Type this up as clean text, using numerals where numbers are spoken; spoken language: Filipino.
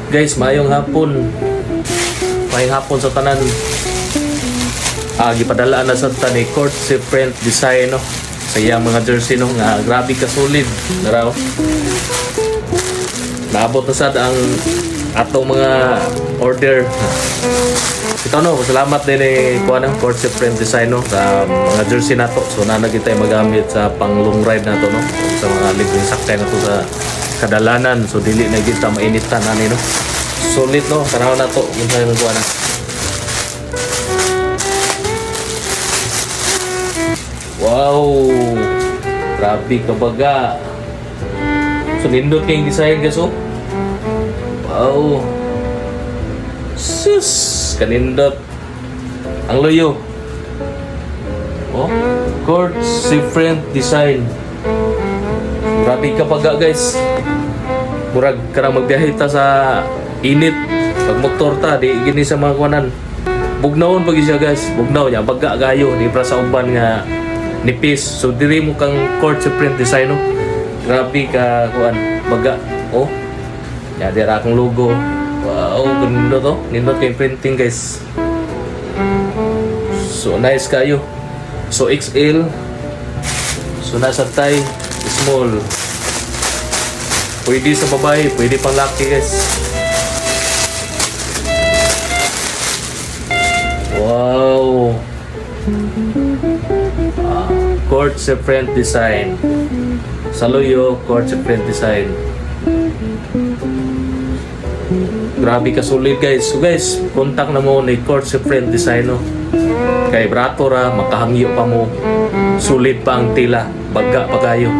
Guys, mayong hapon. Mayong hapon sa tanan. Gipadala na sa tani Court Print Design no. Sa iyang mga jersey no nga grabe ka solid. Naraw. Naabot na sad ang atong mga order. Ito no, salamat din kuha ng Court Print Design no sa mga jersey nato. So na kita magamit sa pang long ride nato no. Sa mga libreng sakay nato sa kadalanan. So dili na kita mainitan ani no. Solid no, tanaw na to yung tayo kuha na. Wow! Grabe ka baga. So nindot kayong design guys oh. Wow! Sus! Kanindot. Ang loyo. Oh, Court Print Design. Grabe ka baga guys. Murag karang magbiyahe ta sa init pag motor ta di gini sa mga kuanan bugnawon pag siya guys bugnaw niya baga gayo di para sa uban nga nipis so diri mo kang Court Print Design no grabe ka kuan baga oh ya dira akong logo wow ganda to nindot kay printing guys so nice kayo so XL so nasa tay small pwede sa babae pwede pang laki guys. Wow! Court Print Design. Saluyo, Court Print Design. Grabe ka solid guys. So guys, contact na mo ni Court Print Design no. Kay brato ra makahangyo pa mo. Solid pa ang tila, baga pa kayo.